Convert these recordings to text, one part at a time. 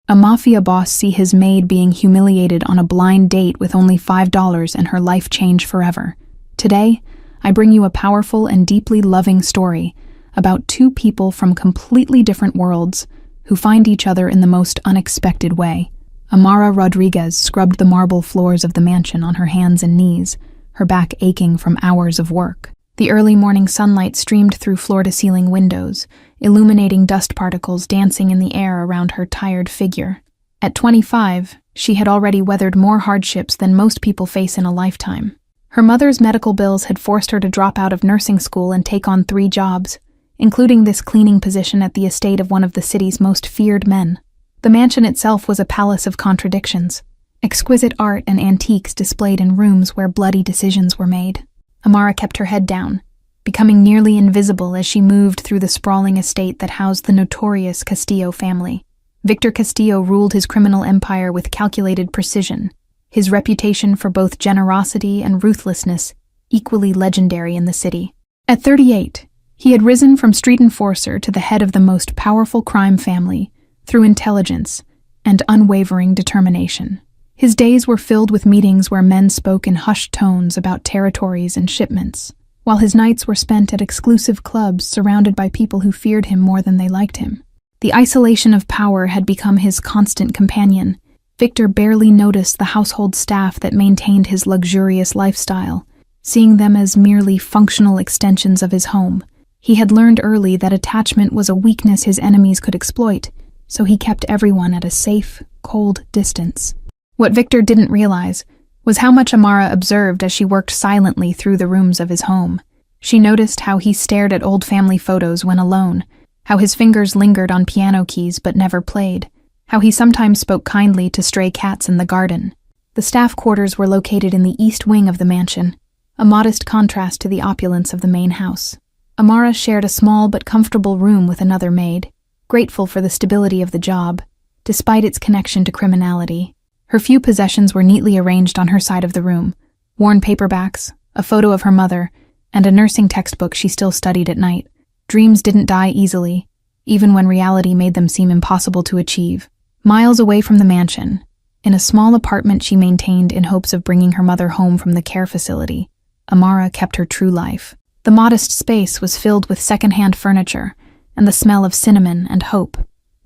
A mafia boss see his maid being humiliated on a blind date with only $5 and her life change forever. Today, I bring you a powerful and deeply loving story about two people from completely different worlds who find each other in the most unexpected way. Amara Rodriguez scrubbed the marble floors of the mansion on her hands and knees, her back aching from hours of work. The early morning sunlight streamed through floor-to-ceiling windows, illuminating dust particles dancing in the air around her tired figure. At 25, she had already weathered more hardships than most people face in a lifetime. Her mother's medical bills had forced her to drop out of nursing school and take on 3 jobs, including this cleaning position at the estate of one of the city's most feared men. The mansion itself was a palace of contradictions. Exquisite art and antiques displayed in rooms where bloody decisions were made. Amara kept her head down, becoming nearly invisible as she moved through the sprawling estate that housed the notorious Castillo family. Victor Castillo ruled his criminal empire with calculated precision, his reputation for both generosity and ruthlessness equally legendary in the city. At 38, he had risen from street enforcer to the head of the most powerful crime family through intelligence and unwavering determination. His days were filled with meetings where men spoke in hushed tones about territories and shipments, while his nights were spent at exclusive clubs surrounded by people who feared him more than they liked him. The isolation of power had become his constant companion. Victor barely noticed the household staff that maintained his luxurious lifestyle, seeing them as merely functional extensions of his home. He had learned early that attachment was a weakness his enemies could exploit, so he kept everyone at a safe, cold distance. What Victor didn't realize was how much Amara observed as she worked silently through the rooms of his home. She noticed how he stared at old family photos when alone, how his fingers lingered on piano keys but never played, how he sometimes spoke kindly to stray cats in the garden. The staff quarters were located in the east wing of the mansion, a modest contrast to the opulence of the main house. Amara shared a small but comfortable room with another maid, grateful for the stability of the job, despite its connection to criminality. Her few possessions were neatly arranged on her side of the room: worn paperbacks, a photo of her mother, and a nursing textbook she still studied at night. Dreams didn't die easily, even when reality made them seem impossible to achieve. Miles away from the mansion, in a small apartment she maintained in hopes of bringing her mother home from the care facility, Amara kept her true life. The modest space was filled with second-hand furniture and the smell of cinnamon and hope,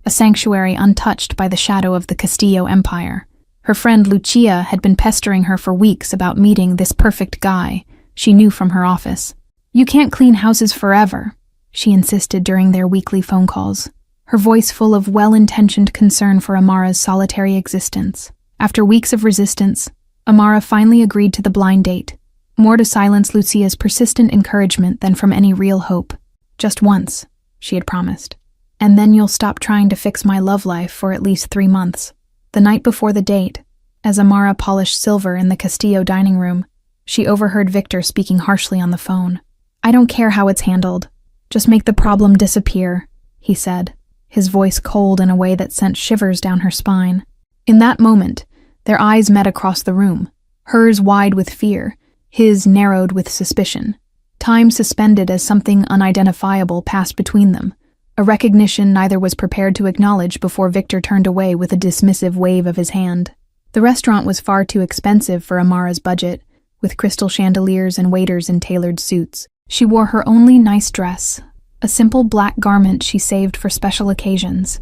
a sanctuary untouched by the shadow of the Castillo Empire. Her friend Lucia had been pestering her for weeks about meeting this perfect guy she knew from her office. "You can't clean houses forever," she insisted during their weekly phone calls, her voice full of well-intentioned concern for Amara's solitary existence. After weeks of resistance, Amara finally agreed to the blind date, more to silence Lucia's persistent encouragement than from any real hope. "Just once," she had promised, "and then you'll stop trying to fix my love life for at least 3 months. The night before the date, as Amara polished silver in the Castillo dining room, she overheard Victor speaking harshly on the phone. "I don't care how it's handled. Just make the problem disappear," he said, his voice cold in a way that sent shivers down her spine. In that moment, their eyes met across the room, hers wide with fear, his narrowed with suspicion. Time suspended as something unidentifiable passed between them, a recognition neither was prepared to acknowledge before Victor turned away with a dismissive wave of his hand. The restaurant was far too expensive for Amara's budget, with crystal chandeliers and waiters in tailored suits. She wore her only nice dress, a simple black garment she saved for special occasions,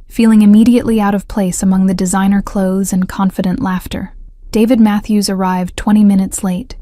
feeling immediately out of place among the designer clothes and confident laughter. David Matthews arrived 20 minutes late,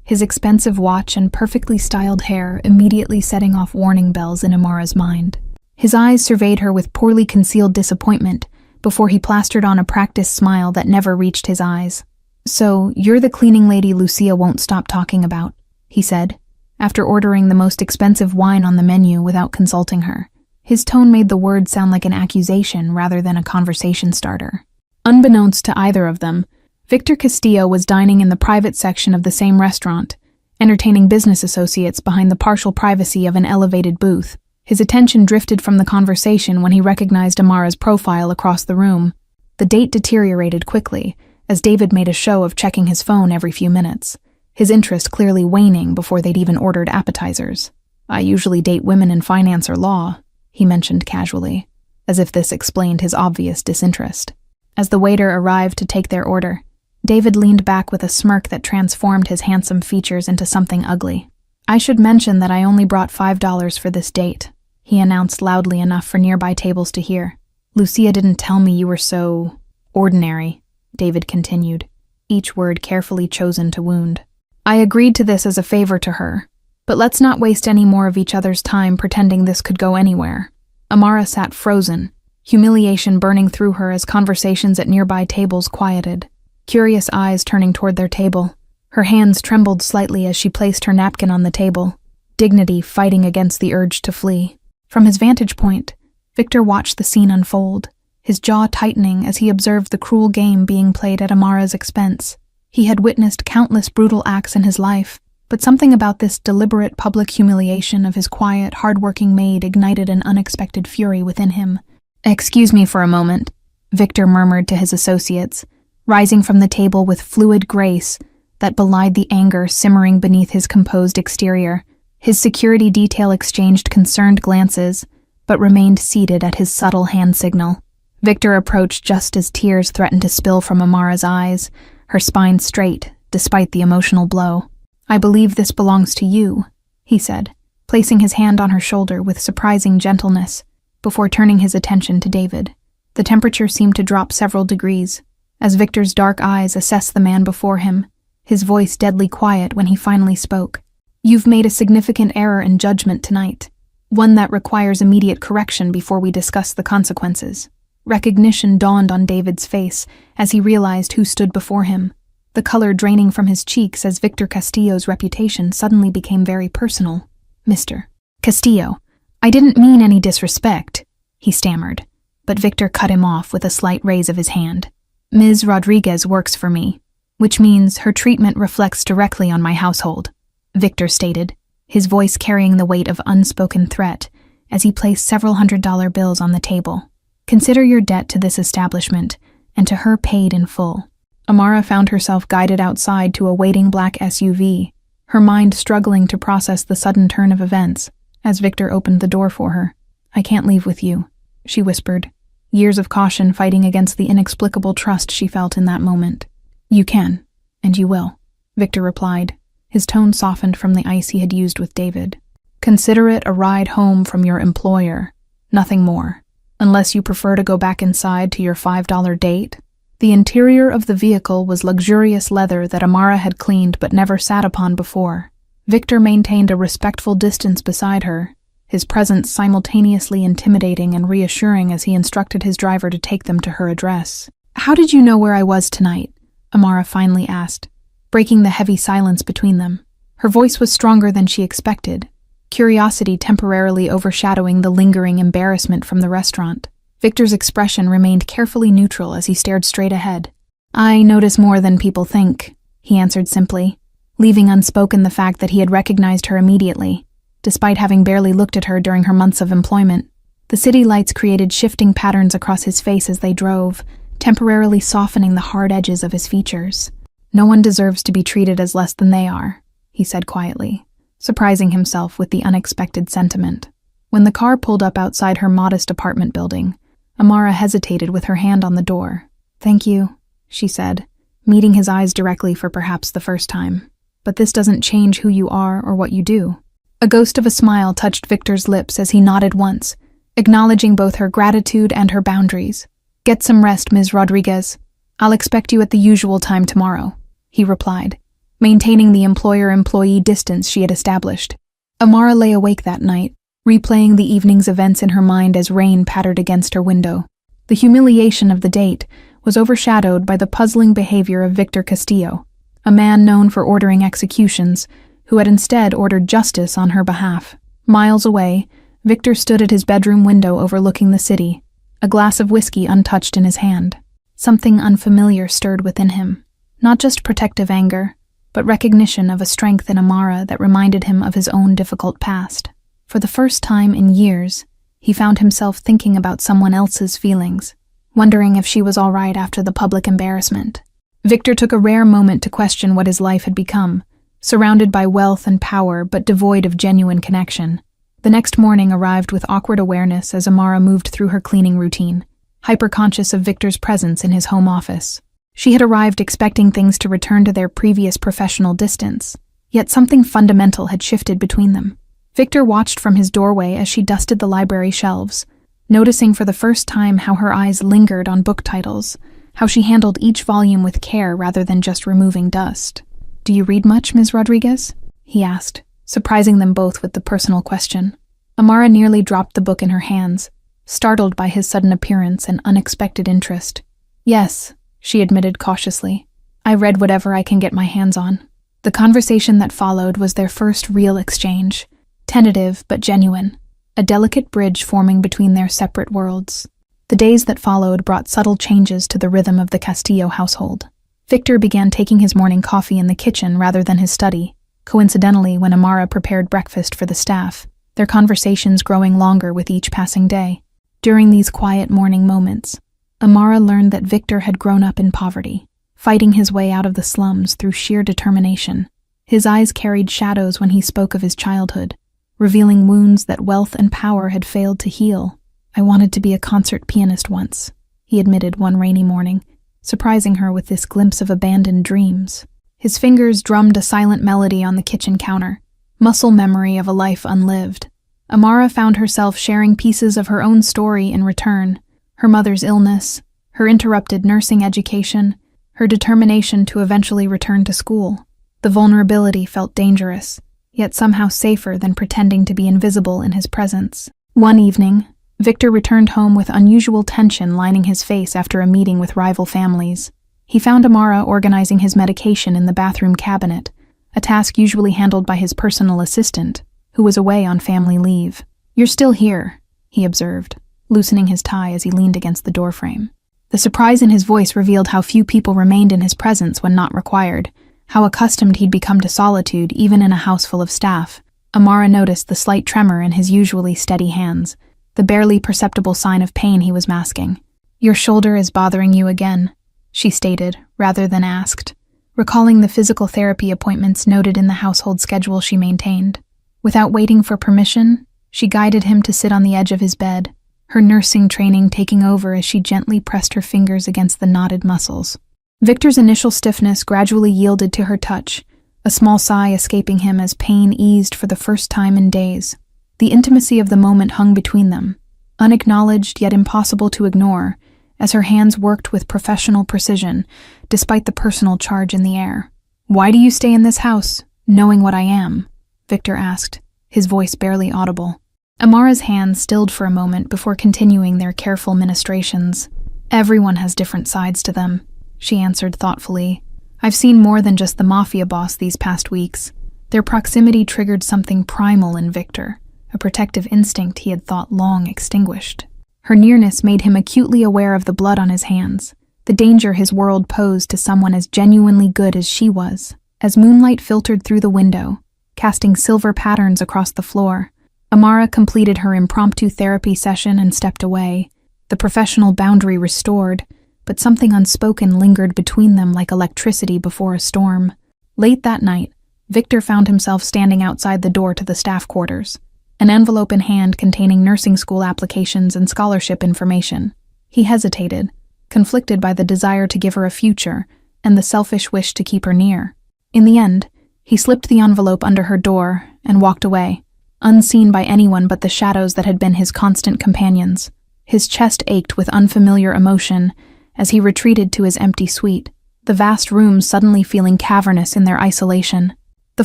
his expensive watch and perfectly styled hair immediately setting off warning bells in Amara's mind. His eyes surveyed her with poorly concealed disappointment before he plastered on a practiced smile that never reached his eyes. "So, you're the cleaning lady Lucia won't stop talking about," he said, after ordering the most expensive wine on the menu without consulting her. His tone made the word sound like an accusation rather than a conversation starter. Unbeknownst to either of them, Victor Castillo was dining in the private section of the same restaurant, entertaining business associates behind the partial privacy of an elevated booth. His attention drifted from the conversation when he recognized Amara's profile across the room. The date deteriorated quickly, as David made a show of checking his phone every few minutes, his interest clearly waning before they'd even ordered appetizers. "I usually date women in finance or law," he mentioned casually. as if this explained his obvious disinterest. As the waiter arrived to take their order, David leaned back with a smirk that transformed his handsome features into something ugly. "I should mention that I only brought $5 for this date," he announced loudly enough for nearby tables to hear. "Lucia didn't tell me you were so ordinary," David continued, each word carefully chosen to wound. "I agreed to this as a favor to her, but let's not waste any more of each other's time pretending this could go anywhere." Amara sat frozen, humiliation burning through her as conversations at nearby tables quieted, curious eyes turning toward their table. Her hands trembled slightly as she placed her napkin on the table, dignity fighting against the urge to flee. From his vantage point, Victor watched the scene unfold, his jaw tightening as he observed the cruel game being played at Amara's expense. He had witnessed countless brutal acts in his life, but something about this deliberate public humiliation of his quiet, hard-working maid ignited an unexpected fury within him. "Excuse me for a moment," Victor murmured to his associates, rising from the table with fluid grace that belied the anger simmering beneath his composed exterior. His security detail exchanged concerned glances, but remained seated at his subtle hand signal. Victor approached just as tears threatened to spill from Amara's eyes, her spine straight, despite the emotional blow. "I believe this belongs to you," he said, placing his hand on her shoulder with surprising gentleness, before turning his attention to David. The temperature seemed to drop several degrees, as Victor's dark eyes assessed the man before him, his voice deadly quiet when he finally spoke. "You've made a significant error in judgment tonight, one that requires immediate correction before we discuss the consequences." Recognition dawned on David's face as he realized who stood before him, the color draining from his cheeks as Victor Castillo's reputation suddenly became very personal. "Mr. Castillo, I didn't mean any disrespect," he stammered, but Victor cut him off with a slight raise of his hand. "Ms. Rodriguez works for me, which means her treatment reflects directly on my household," Victor stated, his voice carrying the weight of unspoken threat as he placed several $100 bills on the table. "Consider your debt to this establishment, and to her paid in full." Amara found herself guided outside to a waiting black SUV, her mind struggling to process the sudden turn of events as Victor opened the door for her. "I can't leave with you," she whispered, years of caution fighting against the inexplicable trust she felt in that moment. "You can, and you will," Victor replied, his tone softened from the ice he had used with David. "Consider it a ride home from your employer, nothing more, unless you prefer to go back inside to your $5 date." The interior of the vehicle was luxurious leather that Amara had cleaned but never sat upon before. Victor maintained a respectful distance beside her, his presence simultaneously intimidating and reassuring as he instructed his driver to take them to her address. "How did you know where I was tonight?" Amara finally asked, breaking the heavy silence between them. Her voice was stronger than she expected, curiosity temporarily overshadowing the lingering embarrassment from the restaurant. Victor's expression remained carefully neutral as he stared straight ahead. "I notice more than people think," he answered simply, leaving unspoken the fact that he had recognized her immediately, despite having barely looked at her during her months of employment. The city lights created shifting patterns across his face as they drove, temporarily softening the hard edges of his features. "No one deserves to be treated as less than they are," he said quietly, surprising himself with the unexpected sentiment. When the car pulled up outside her modest apartment building, Amara hesitated with her hand on the door. "Thank you," she said, meeting his eyes directly for perhaps the first time. "But this doesn't change who you are or what you do." A ghost of a smile touched Victor's lips as he nodded once, acknowledging both her gratitude and her boundaries. "Get some rest, Ms. Rodriguez. I'll expect you at the usual time tomorrow," he replied, maintaining the employer-employee distance she had established. Amara lay awake that night, replaying the evening's events in her mind as rain pattered against her window. The humiliation of the date was overshadowed by the puzzling behavior of Victor Castillo, a man known for ordering executions, who had instead ordered justice on her behalf. Miles away, Victor stood at his bedroom window overlooking the city, a glass of whiskey untouched in his hand. Something unfamiliar stirred within him, not just protective anger, but recognition of a strength in Amara that reminded him of his own difficult past. For the first time in years, he found himself thinking about someone else's feelings, wondering if she was all right after the public embarrassment. Victor took a rare moment to question what his life had become, surrounded by wealth and power but devoid of genuine connection. The next morning arrived with awkward awareness as Amara moved through her cleaning routine, hyper-conscious of Victor's presence in his home office. She had arrived expecting things to return to their previous professional distance, yet something fundamental had shifted between them. Victor watched from his doorway as she dusted the library shelves, noticing for the first time how her eyes lingered on book titles, how she handled each volume with care rather than just removing dust. "Do you read much, Ms. Rodriguez?" he asked, surprising them both with the personal question. Amara nearly dropped the book in her hands, startled by his sudden appearance and unexpected interest. "Yes," she admitted cautiously. "I read whatever I can get my hands on." The conversation that followed was their first real exchange, tentative but genuine, a delicate bridge forming between their separate worlds. The days that followed brought subtle changes to the rhythm of the Castillo household. Victor began taking his morning coffee in the kitchen rather than his study, coincidentally when Amara prepared breakfast for the staff, their conversations growing longer with each passing day. During these quiet morning moments, Amara learned that Victor had grown up in poverty, fighting his way out of the slums through sheer determination. His eyes carried shadows when he spoke of his childhood, revealing wounds that wealth and power had failed to heal. "I wanted to be a concert pianist once," he admitted one rainy morning, surprising her with this glimpse of abandoned dreams. His fingers drummed a silent melody on the kitchen counter, muscle memory of a life unlived. Amara found herself sharing pieces of her own story in return: her mother's illness, her interrupted nursing education, her determination to eventually return to school. The vulnerability felt dangerous, yet somehow safer than pretending to be invisible in his presence. One evening, Victor returned home with unusual tension lining his face after a meeting with rival families. He found Amara organizing his medication in the bathroom cabinet, a task usually handled by his personal assistant, who was away on family leave. "You're still here," he observed, loosening his tie as he leaned against the doorframe. The surprise in his voice revealed how few people remained in his presence when not required, how accustomed he'd become to solitude even in a house full of staff. Amara noticed the slight tremor in his usually steady hands, the barely perceptible sign of pain he was masking. "Your shoulder is bothering you again," she stated, rather than asked, recalling the physical therapy appointments noted in the household schedule she maintained. Without waiting for permission, she guided him to sit on the edge of his bed, her nursing training taking over as she gently pressed her fingers against the knotted muscles. Victor's initial stiffness gradually yielded to her touch, a small sigh escaping him as pain eased for the first time in days. The intimacy of the moment hung between them, unacknowledged yet impossible to ignore, as her hands worked with professional precision, despite the personal charge in the air. "Why do you stay in this house, knowing what I am?" Victor asked, his voice barely audible. Amara's hands stilled for a moment before continuing their careful ministrations. "Everyone has different sides to them," she answered thoughtfully. "I've seen more than just the mafia boss these past weeks. Their proximity triggered something primal in Victor, a protective instinct he had thought long extinguished. Her nearness made him acutely aware of the blood on his hands, the danger his world posed to someone as genuinely good as she was. As moonlight filtered through the window, casting silver patterns across the floor, Amara completed her impromptu therapy session and stepped away, the professional boundary restored, but something unspoken lingered between them like electricity before a storm. Late that night, Victor found himself standing outside the door to the staff quarters, an envelope in hand containing nursing school applications and scholarship information. He hesitated, conflicted by the desire to give her a future and the selfish wish to keep her near. In the end, he slipped the envelope under her door and walked away, unseen by anyone but the shadows that had been his constant companions. His chest ached with unfamiliar emotion as he retreated to his empty suite, the vast rooms suddenly feeling cavernous in their isolation. The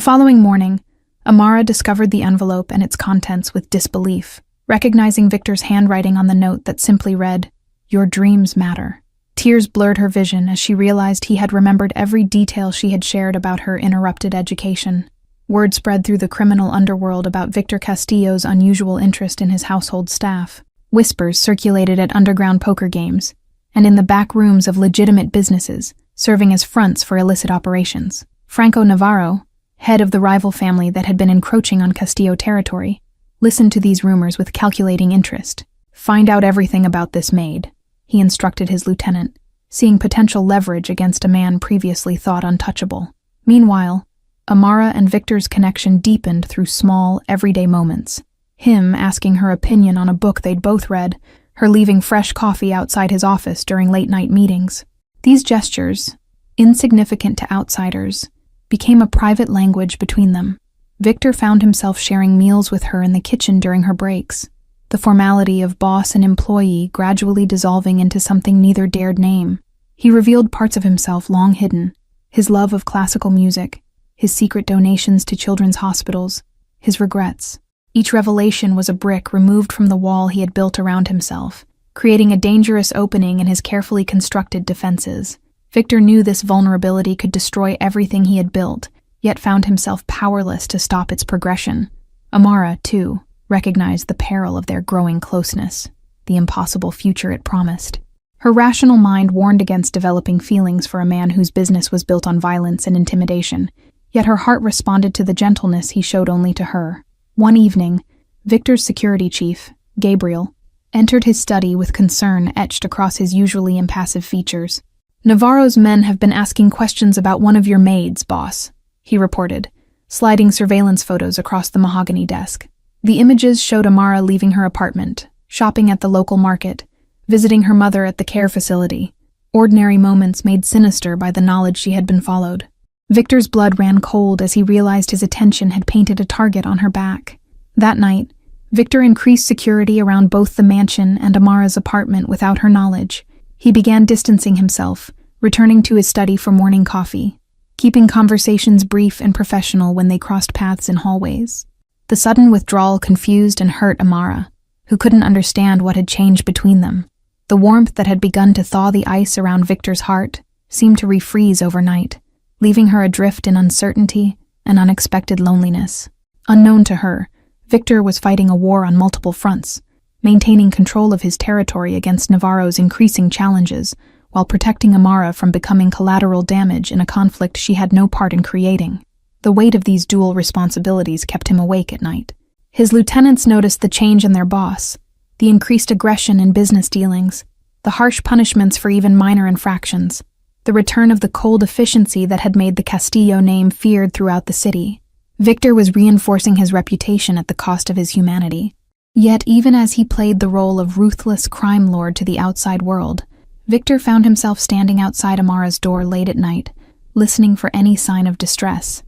following morning, Amara discovered the envelope and its contents with disbelief, recognizing Victor's handwriting on the note that simply read, "Your dreams matter." Tears blurred her vision as she realized he had remembered every detail she had shared about her interrupted education. Word spread through the criminal underworld about Victor Castillo's unusual interest in his household staff. Whispers circulated at underground poker games, and in the back rooms of legitimate businesses, serving as fronts for illicit operations. Franco Navarro, head of the rival family that had been encroaching on Castillo territory, listened to these rumors with calculating interest. "Find out everything about this maid," he instructed his lieutenant, seeing potential leverage against a man previously thought untouchable. Meanwhile, Amara and Victor's connection deepened through small, everyday moments. Him asking her opinion on a book they'd both read, her leaving fresh coffee outside his office during late-night meetings. These gestures, insignificant to outsiders, became a private language between them. Victor found himself sharing meals with her in the kitchen during her breaks, the formality of boss and employee gradually dissolving into something neither dared name. He revealed parts of himself long hidden, his love of classical music, his secret donations to children's hospitals, his regrets. Each revelation was a brick removed from the wall he had built around himself, creating a dangerous opening in his carefully constructed defenses. Victor knew this vulnerability could destroy everything he had built, yet found himself powerless to stop its progression. Amara, too, recognized the peril of their growing closeness, the impossible future it promised. Her rational mind warned against developing feelings for a man whose business was built on violence and intimidation, yet her heart responded to the gentleness he showed only to her. One evening, Victor's security chief, Gabriel, entered his study with concern etched across his usually impassive features. "Navarro's men have been asking questions about one of your maids, boss," he reported, sliding surveillance photos across the mahogany desk. The images showed Amara leaving her apartment, shopping at the local market, visiting her mother at the care facility, ordinary moments made sinister by the knowledge she had been followed. Victor's blood ran cold as he realized his attention had painted a target on her back. That night, Victor increased security around both the mansion and Amara's apartment without her knowledge. He began distancing himself, returning to his study for morning coffee, keeping conversations brief and professional when they crossed paths in hallways. The sudden withdrawal confused and hurt Amara, who couldn't understand what had changed between them. The warmth that had begun to thaw the ice around Victor's heart seemed to refreeze overnight, leaving her adrift in uncertainty and unexpected loneliness. Unknown to her, Victor was fighting a war on multiple fronts, maintaining control of his territory against Navarro's increasing challenges, while protecting Amara from becoming collateral damage in a conflict she had no part in creating. The weight of these dual responsibilities kept him awake at night. His lieutenants noticed the change in their boss, the increased aggression in business dealings, the harsh punishments for even minor infractions, the return of the cold efficiency that had made the Castillo name feared throughout the city. Victor was reinforcing his reputation at the cost of his humanity. Yet even as he played the role of ruthless crime lord to the outside world, Victor found himself standing outside Amara's door late at night, listening for any sign of distress.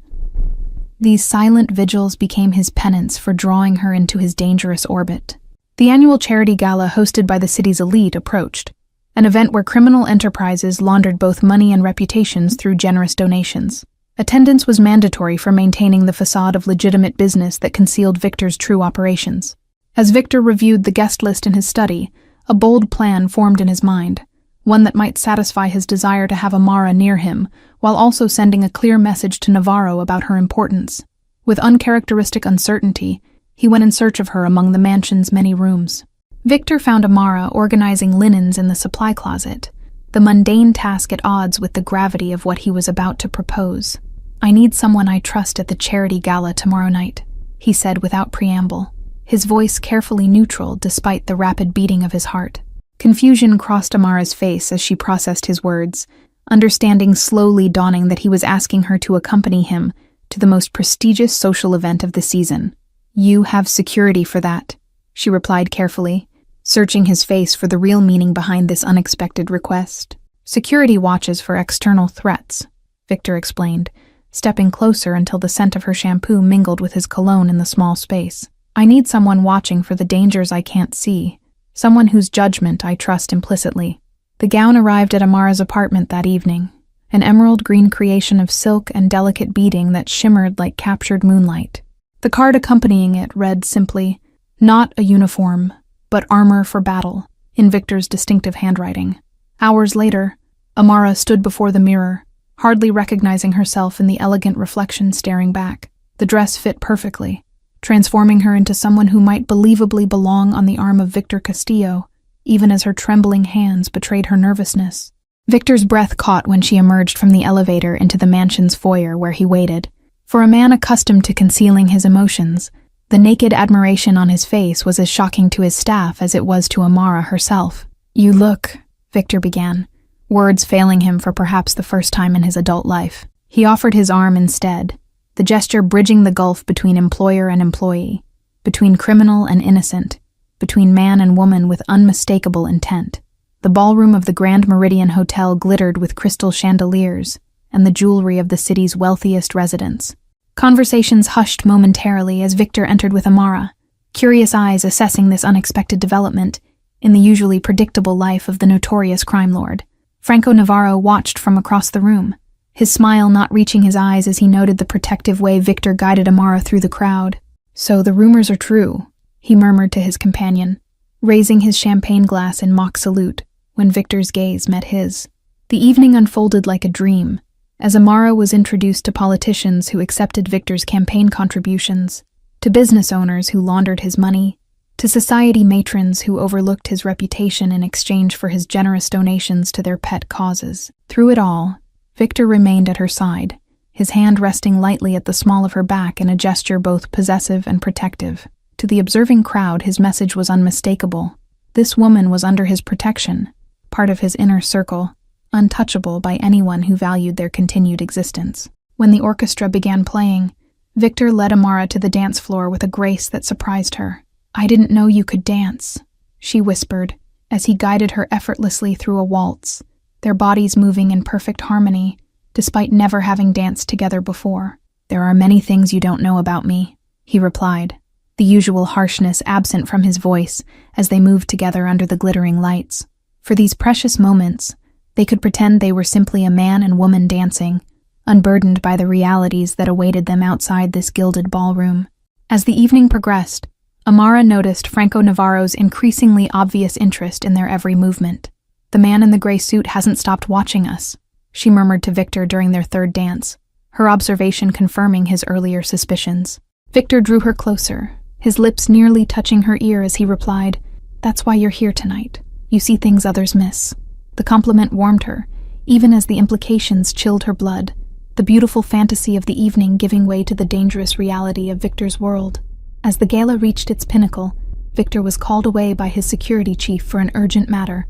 These silent vigils became his penance for drawing her into his dangerous orbit. The annual charity gala hosted by the city's elite approached, an event where criminal enterprises laundered both money and reputations through generous donations. Attendance was mandatory for maintaining the facade of legitimate business that concealed Victor's true operations. As Victor reviewed the guest list in his study, a bold plan formed in his mind, one that might satisfy his desire to have Amara near him, while also sending a clear message to Navarro about her importance. With uncharacteristic uncertainty, he went in search of her among the mansion's many rooms. Victor found Amara organizing linens in the supply closet, the mundane task at odds with the gravity of what he was about to propose. "I need someone I trust at the charity gala tomorrow night," he said without preamble, his voice carefully neutral despite the rapid beating of his heart. Confusion crossed Amara's face as she processed his words, understanding slowly dawning that he was asking her to accompany him to the most prestigious social event of the season. "You have security for that," she replied carefully, searching his face for the real meaning behind this unexpected request. "Security watches for external threats," Victor explained, stepping closer until the scent of her shampoo mingled with his cologne in the small space. "I need someone watching for the dangers I can't see, someone whose judgment I trust implicitly." The gown arrived at Amara's apartment that evening, an emerald green creation of silk and delicate beading that shimmered like captured moonlight. The card accompanying it read simply, "Not a uniform, but armor for battle," in Victor's distinctive handwriting. Hours later, Amara stood before the mirror, hardly recognizing herself in the elegant reflection staring back. The dress fit perfectly, transforming her into someone who might believably belong on the arm of Victor Castillo, even as her trembling hands betrayed her nervousness. Victor's breath caught when she emerged from the elevator into the mansion's foyer where he waited. For a man accustomed to concealing his emotions, the naked admiration on his face was as shocking to his staff as it was to Amara herself. "You look," Victor began, words failing him for perhaps the first time in his adult life. He offered his arm instead, the gesture bridging the gulf between employer and employee. between criminal and innocent, between man and woman with unmistakable intent. The ballroom of the Grand Meridian Hotel glittered with crystal chandeliers and the jewelry of the city's wealthiest residents. Conversations hushed momentarily as Victor entered with Amara, curious eyes assessing this unexpected development in the usually predictable life of the notorious crime lord. Franco Navarro watched from across the room, his smile not reaching his eyes as he noted the protective way Victor guided Amara through the crowd. "So the rumors are true," he murmured to his companion, raising his champagne glass in mock salute when Victor's gaze met his. The evening unfolded like a dream, as Amara was introduced to politicians who accepted Victor's campaign contributions, to business owners who laundered his money, to society matrons who overlooked his reputation in exchange for his generous donations to their pet causes. Through it all, Victor remained at her side, his hand resting lightly at the small of her back in a gesture both possessive and protective. To the observing crowd, his message was unmistakable. This woman was under his protection, part of his inner circle, untouchable by anyone who valued their continued existence. When the orchestra began playing, Victor led Amara to the dance floor with a grace that surprised her. "I didn't know you could dance," she whispered, as he guided her effortlessly through a waltz, their bodies moving in perfect harmony, despite never having danced together before. "There are many things you don't know about me," he replied, the usual harshness absent from his voice as they moved together under the glittering lights. For these precious moments, they could pretend they were simply a man and woman dancing, unburdened by the realities that awaited them outside this gilded ballroom. As the evening progressed, Amara noticed Franco Navarro's increasingly obvious interest in their every movement. "The man in the gray suit hasn't stopped watching us," she murmured to Victor during their third dance, her observation confirming his earlier suspicions. Victor drew her closer, his lips nearly touching her ear as he replied, "That's why you're here tonight. You see things others miss." The compliment warmed her, even as the implications chilled her blood, the beautiful fantasy of the evening giving way to the dangerous reality of Victor's world. As the gala reached its pinnacle, Victor was called away by his security chief for an urgent matter.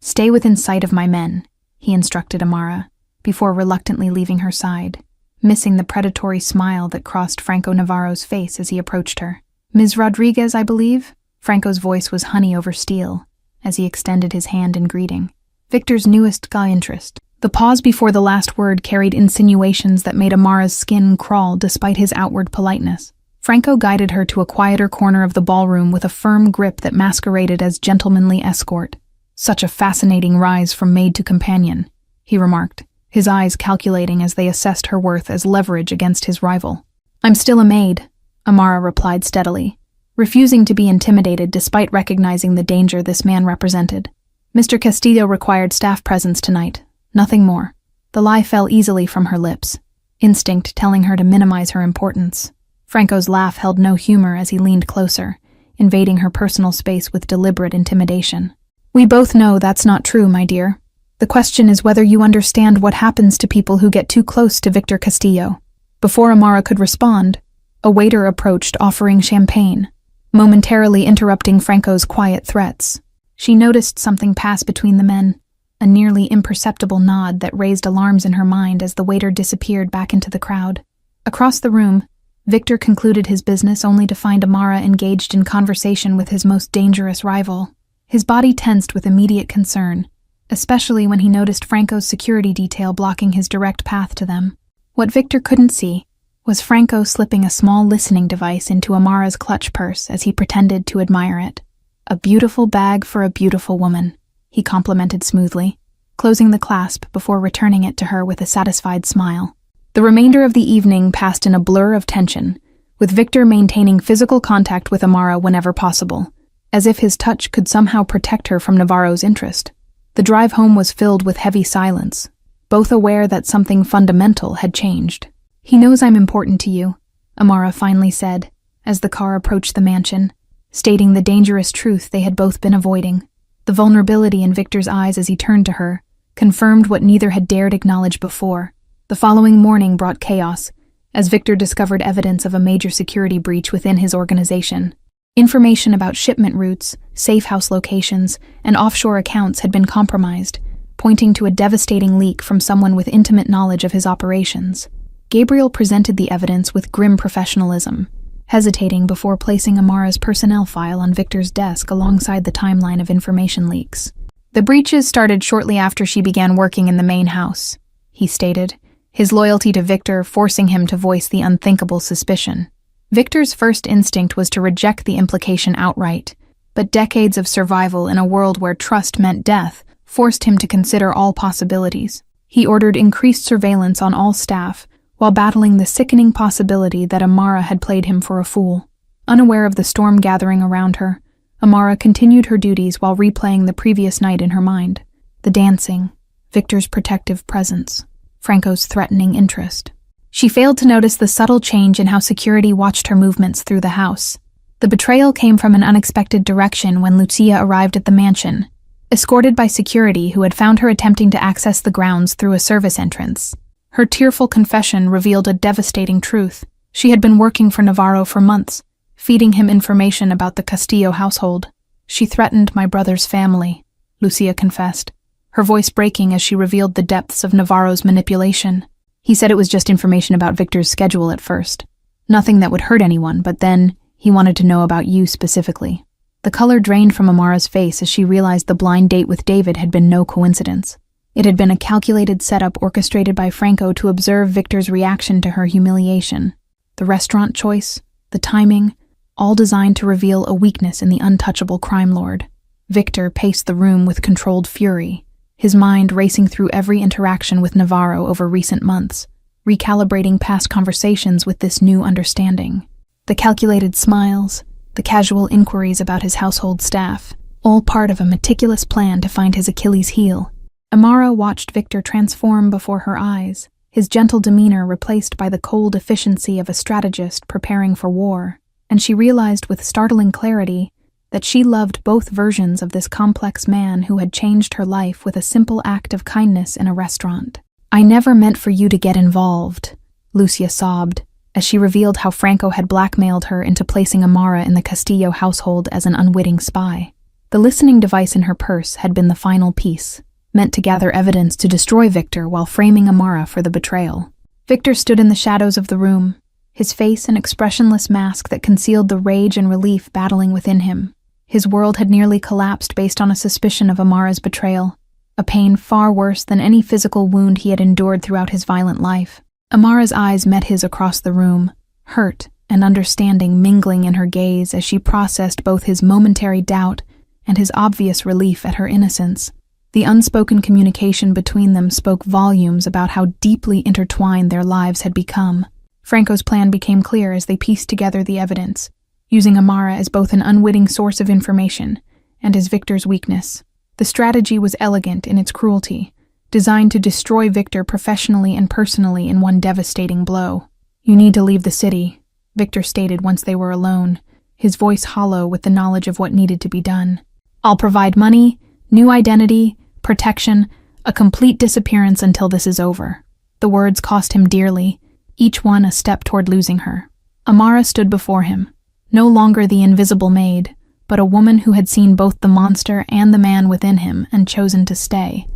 "Stay within sight of my men," he instructed Amara, before reluctantly leaving her side, missing the predatory smile that crossed Franco Navarro's face as he approached her. "Ms. Rodriguez, I believe?" Franco's voice was honey over steel, as he extended his hand in greeting. Victor's newest interest. The pause before the last word carried insinuations that made Amara's skin crawl despite his outward politeness. Franco guided her to a quieter corner of the ballroom with a firm grip that masqueraded as gentlemanly escort. "Such a fascinating rise from maid to companion," he remarked, his eyes calculating as they assessed her worth as leverage against his rival. "I'm still a maid," Amara replied steadily, refusing to be intimidated despite recognizing the danger this man represented. "Mr. Castillo required staff presence tonight, nothing more." The lie fell easily from her lips, instinct telling her to minimize her importance. Franco's laugh held no humor as he leaned closer, invading her personal space with deliberate intimidation. "We both know that's not true, my dear. The question is whether you understand what happens to people who get too close to Victor Castillo." Before Amara could respond, a waiter approached offering champagne, momentarily interrupting Franco's quiet threats. She noticed something pass between the men, a nearly imperceptible nod that raised alarms in her mind as the waiter disappeared back into the crowd. Across the room, Victor concluded his business only to find Amara engaged in conversation with his most dangerous rival. His body tensed with immediate concern, especially when he noticed Franco's security detail blocking his direct path to them. What Victor couldn't see was Franco slipping a small listening device into Amara's clutch purse as he pretended to admire it. "A beautiful bag for a beautiful woman," he complimented smoothly, closing the clasp before returning it to her with a satisfied smile. The remainder of the evening passed in a blur of tension, with Victor maintaining physical contact with Amara whenever possible, as if his touch could somehow protect her from Navarro's interest. The drive home was filled with heavy silence, both aware that something fundamental had changed. "He knows I'm important to you," Amara finally said, as the car approached the mansion, stating the dangerous truth they had both been avoiding. The vulnerability in Victor's eyes as he turned to her confirmed what neither had dared acknowledge before. The following morning brought chaos, as Victor discovered evidence of a major security breach within his organization. Information about shipment routes, safe house locations, and offshore accounts had been compromised, pointing to a devastating leak from someone with intimate knowledge of his operations. Gabriel presented the evidence with grim professionalism, hesitating before placing Amara's personnel file on Victor's desk alongside the timeline of information leaks. "The breaches started shortly after she began working in the main house," he stated, his loyalty to Victor forcing him to voice the unthinkable suspicion. Victor's first instinct was to reject the implication outright, but decades of survival in a world where trust meant death forced him to consider all possibilities. He ordered increased surveillance on all staff, while battling the sickening possibility that Amara had played him for a fool. Unaware of the storm gathering around her, Amara continued her duties while replaying the previous night in her mind. The dancing, Victor's protective presence, Franco's threatening interest. She failed to notice the subtle change in how security watched her movements through the house. The betrayal came from an unexpected direction when Lucia arrived at the mansion, escorted by security who had found her attempting to access the grounds through a service entrance. Her tearful confession revealed a devastating truth. She had been working for Navarro for months, feeding him information about the Castillo household. "She threatened my brother's family," Lucia confessed, her voice breaking as she revealed the depths of Navarro's manipulation. "He said it was just information about Victor's schedule at first. Nothing that would hurt anyone, but then he wanted to know about you specifically." The color drained from Amara's face as she realized the blind date with David had been no coincidence. It had been a calculated setup orchestrated by Franco to observe Victor's reaction to her humiliation. The restaurant choice, the timing, all designed to reveal a weakness in the untouchable crime lord. Victor paced the room with controlled fury, his mind racing through every interaction with Navarro over recent months, recalibrating past conversations with this new understanding. The calculated smiles, the casual inquiries about his household staff, all part of a meticulous plan to find his Achilles heel. Amara watched Victor transform before her eyes, his gentle demeanor replaced by the cold efficiency of a strategist preparing for war, and she realized with startling clarity that she loved both versions of this complex man who had changed her life with a simple act of kindness in a restaurant. "I never meant for you to get involved," Lucia sobbed, as she revealed how Franco had blackmailed her into placing Amara in the Castillo household as an unwitting spy. The listening device in her purse had been the final piece, meant to gather evidence to destroy Victor while framing Amara for the betrayal. Victor stood in the shadows of the room, his face an expressionless mask that concealed the rage and relief battling within him. His world had nearly collapsed based on a suspicion of Amara's betrayal, a pain far worse than any physical wound he had endured throughout his violent life. Amara's eyes met his across the room, hurt and understanding mingling in her gaze as she processed both his momentary doubt and his obvious relief at her innocence. The unspoken communication between them spoke volumes about how deeply intertwined their lives had become. Franco's plan became clear as they pieced together the evidence, using Amara as both an unwitting source of information and as Victor's weakness. The strategy was elegant in its cruelty, designed to destroy Victor professionally and personally in one devastating blow. "You need to leave the city," Victor stated once they were alone, his voice hollow with the knowledge of what needed to be done. "I'll provide money, new identity, protection, a complete disappearance until this is over." The words cost him dearly, each one a step toward losing her. Amara stood before him, no longer the invisible maid, but a woman who had seen both the monster and the man within him and chosen to stay.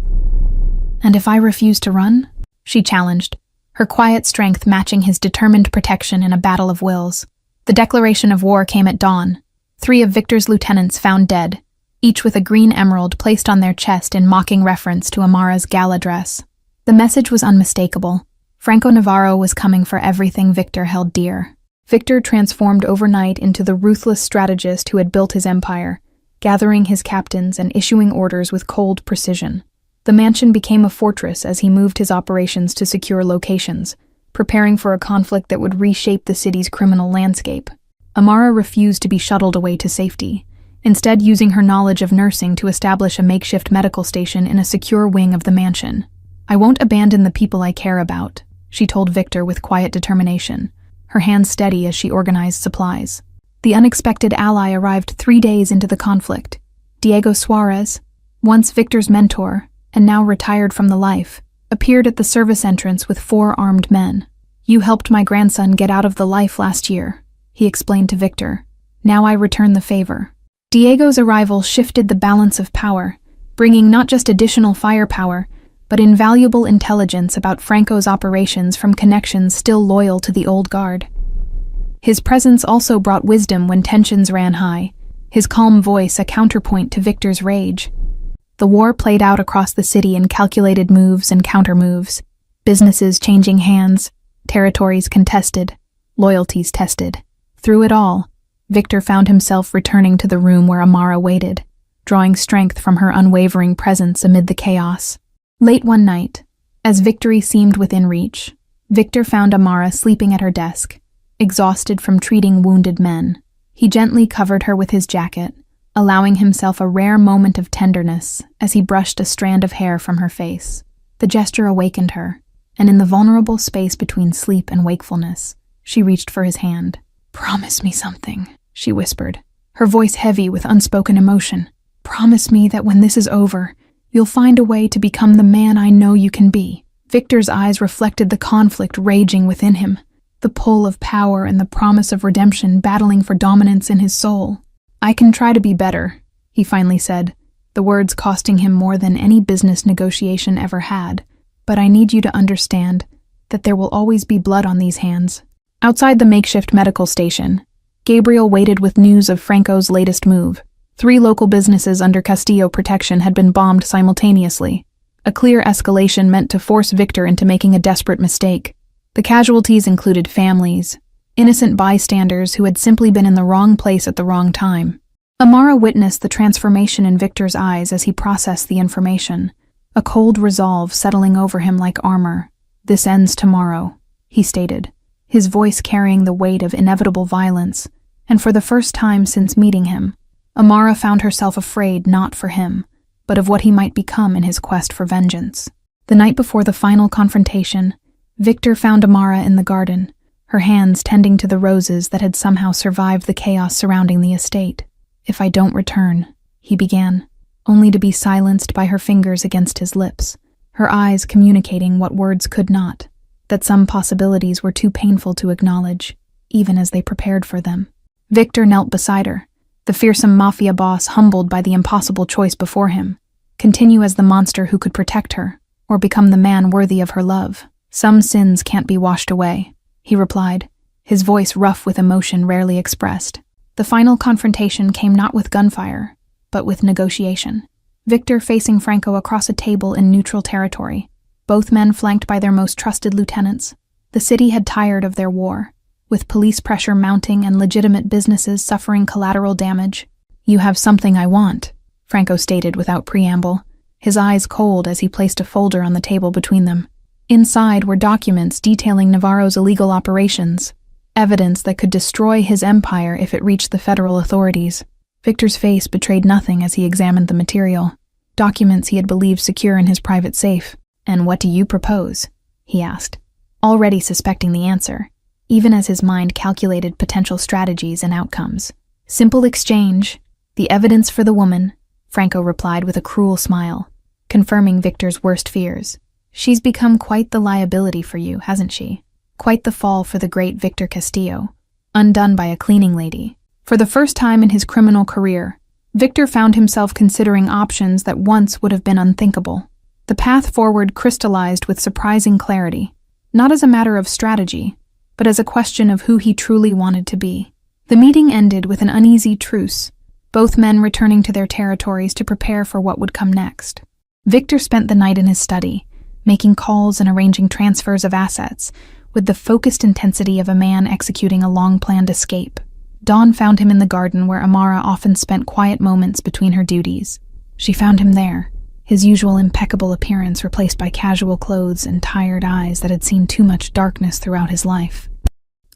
"And if I refuse to run?" she challenged, her quiet strength matching his determined protection in a battle of wills. The declaration of war came at dawn. 3 of Victor's lieutenants found dead, each with a green emerald placed on their chest in mocking reference to Amara's gala dress. The message was unmistakable. Franco Navarro was coming for everything Victor held dear. Victor transformed overnight into the ruthless strategist who had built his empire, gathering his captains and issuing orders with cold precision. The mansion became a fortress as he moved his operations to secure locations, preparing for a conflict that would reshape the city's criminal landscape. Amara refused to be shuttled away to safety, instead using her knowledge of nursing to establish a makeshift medical station in a secure wing of the mansion. "I won't abandon the people I care about," she told Victor with quiet determination, her hands steady as she organized supplies. The unexpected ally arrived 3 days into the conflict. Diego Suarez, once Victor's mentor, and now retired from the life, appeared at the service entrance with 4 armed men. "You helped my grandson get out of the life last year," he explained to Victor. "Now I return the favor." Diego's arrival shifted the balance of power, bringing not just additional firepower, but invaluable intelligence about Franco's operations from connections still loyal to the old guard. His presence also brought wisdom when tensions ran high, his calm voice a counterpoint to Victor's rage. The war played out across the city in calculated moves and countermoves, businesses changing hands, territories contested, loyalties tested. Through it all, Victor found himself returning to the room where Amara waited, drawing strength from her unwavering presence amid the chaos. Late one night, as victory seemed within reach, Victor found Amara sleeping at her desk, exhausted from treating wounded men. He gently covered her with his jacket, allowing himself a rare moment of tenderness as he brushed a strand of hair from her face. The gesture awakened her, and in the vulnerable space between sleep and wakefulness, she reached for his hand. "Promise me something," she whispered, her voice heavy with unspoken emotion. "Promise me that when this is over, you'll find a way to become the man I know you can be." Victor's eyes reflected the conflict raging within him, the pull of power and the promise of redemption battling for dominance in his soul. "I can try to be better," he finally said, the words costing him more than any business negotiation ever had. "But I need you to understand that there will always be blood on these hands." Outside the makeshift medical station, Gabriel waited with news of Franco's latest move. 3 local businesses under Castillo protection had been bombed simultaneously, a clear escalation meant to force Victor into making a desperate mistake. The casualties included families, innocent bystanders who had simply been in the wrong place at the wrong time. Amara witnessed the transformation in Victor's eyes as he processed the information, a cold resolve settling over him like armor. "This ends tomorrow," he stated, his voice carrying the weight of inevitable violence, and for the first time since meeting him, Amara found herself afraid not for him, but of what he might become in his quest for vengeance. The night before the final confrontation, Victor found Amara in the garden, her hands tending to the roses that had somehow survived the chaos surrounding the estate. "If I don't return," he began, only to be silenced by her fingers against his lips, her eyes communicating what words could not, that some possibilities were too painful to acknowledge, even as they prepared for them. Victor knelt beside her, the fearsome mafia boss humbled by the impossible choice before him: continue as the monster who could protect her, or become the man worthy of her love. "Some sins can't be washed away," he replied, his voice rough with emotion rarely expressed. The final confrontation came not with gunfire, but with negotiation. Victor facing Franco across a table in neutral territory, both men flanked by their most trusted lieutenants. The city had tired of their war, with police pressure mounting and legitimate businesses suffering collateral damage. "You have something I want," Franco stated without preamble, his eyes cold as he placed a folder on the table between them. Inside were documents detailing Navarro's illegal operations, evidence that could destroy his empire if it reached the federal authorities. Victor's face betrayed nothing as he examined the material, documents he had believed secure in his private safe. "And what do you propose?" he asked, already suspecting the answer, even as his mind calculated potential strategies and outcomes. "Simple exchange, the evidence for the woman," Franco replied with a cruel smile, confirming Victor's worst fears. "She's become quite the liability for you, hasn't she? Quite the fall for the great Victor Castillo, undone by a cleaning lady." For the first time in his criminal career, Victor found himself considering options that once would have been unthinkable. The path forward crystallized with surprising clarity, not as a matter of strategy, but as a question of who he truly wanted to be. The meeting ended with an uneasy truce, both men returning to their territories to prepare for what would come next. Victor spent the night in his study, making calls and arranging transfers of assets, with the focused intensity of a man executing a long-planned escape. Dawn found him in the garden where Amara often spent quiet moments between her duties. She found him there, his usual impeccable appearance replaced by casual clothes and tired eyes that had seen too much darkness throughout his life.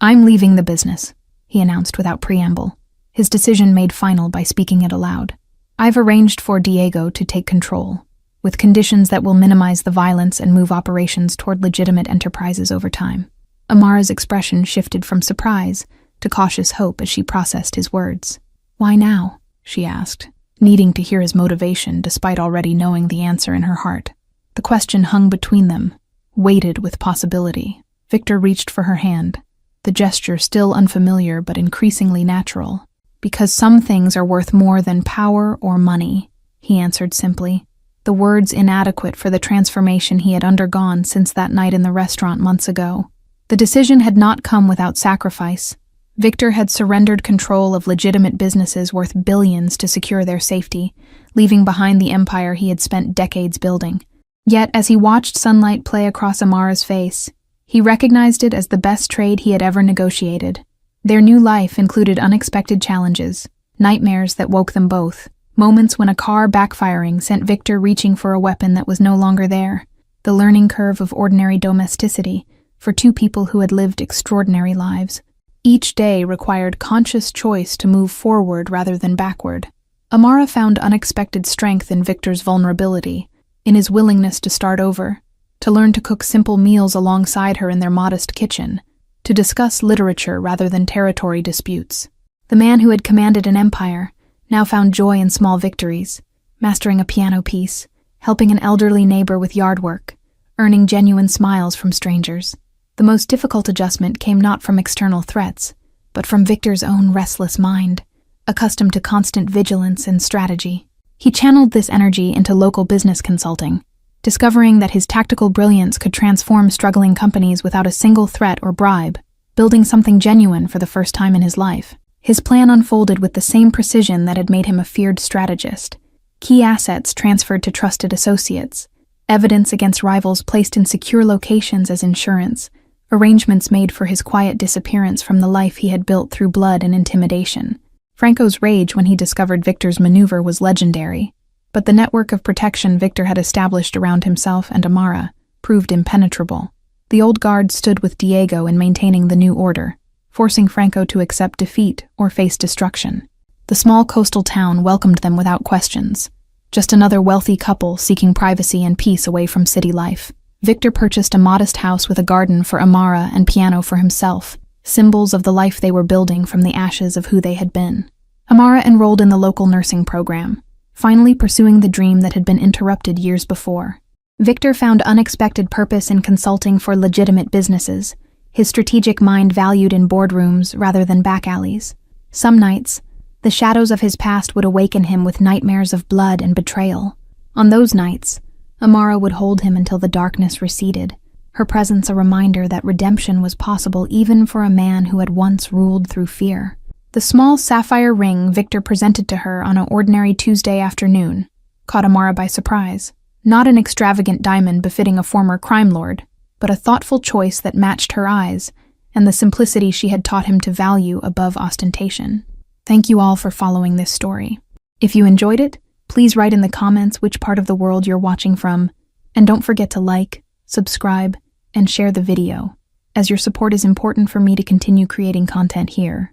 "I'm leaving the business," he announced without preamble, his decision made final by speaking it aloud. "I've arranged for Diego to take control, with conditions that will minimize the violence and move operations toward legitimate enterprises over time." Amara's expression shifted from surprise to cautious hope as she processed his words. "Why now?" she asked, needing to hear his motivation despite already knowing the answer in her heart. The question hung between them, weighted with possibility. Victor reached for her hand, the gesture still unfamiliar but increasingly natural. "Because some things are worth more than power or money," he answered simply, the words inadequate for the transformation he had undergone since that night in the restaurant months ago. The decision had not come without sacrifice. Victor had surrendered control of legitimate businesses worth billions to secure their safety, leaving behind the empire he had spent decades building. Yet, as he watched sunlight play across Amara's face, he recognized it as the best trade he had ever negotiated. Their new life included unexpected challenges, nightmares that woke them both, moments when a car backfiring sent Victor reaching for a weapon that was no longer there, the learning curve of ordinary domesticity for two people who had lived extraordinary lives. Each day required conscious choice to move forward rather than backward. Amara found unexpected strength in Victor's vulnerability, in his willingness to start over, to learn to cook simple meals alongside her in their modest kitchen, to discuss literature rather than territory disputes. The man who had commanded an empire now found joy in small victories, mastering a piano piece, helping an elderly neighbor with yard work, earning genuine smiles from strangers. The most difficult adjustment came not from external threats, but from Victor's own restless mind, accustomed to constant vigilance and strategy. He channeled this energy into local business consulting, discovering that his tactical brilliance could transform struggling companies without a single threat or bribe, building something genuine for the first time in his life. His plan unfolded with the same precision that had made him a feared strategist. Key assets transferred to trusted associates, evidence against rivals placed in secure locations as insurance, arrangements made for his quiet disappearance from the life he had built through blood and intimidation. Franco's rage when he discovered Victor's maneuver was legendary, but the network of protection Victor had established around himself and Amara proved impenetrable. The old guard stood with Diego in maintaining the new order, forcing Franco to accept defeat or face destruction. The small coastal town welcomed them without questions, just another wealthy couple seeking privacy and peace away from city life. Victor purchased a modest house with a garden for Amara and piano for himself, symbols of the life they were building from the ashes of who they had been. Amara enrolled in the local nursing program, finally pursuing the dream that had been interrupted years before. Victor found unexpected purpose in consulting for legitimate businesses, his strategic mind valued in boardrooms rather than back alleys. Some nights, the shadows of his past would awaken him with nightmares of blood and betrayal. On those nights, Amara would hold him until the darkness receded, her presence a reminder that redemption was possible even for a man who had once ruled through fear. The small sapphire ring Victor presented to her on an ordinary Tuesday afternoon caught Amara by surprise. Not an extravagant diamond befitting a former crime lord, but a thoughtful choice that matched her eyes and the simplicity she had taught him to value above ostentation. Thank you all for following this story. If you enjoyed it, please write in the comments which part of the world you're watching from, and don't forget to like, subscribe, and share the video, as your support is important for me to continue creating content here.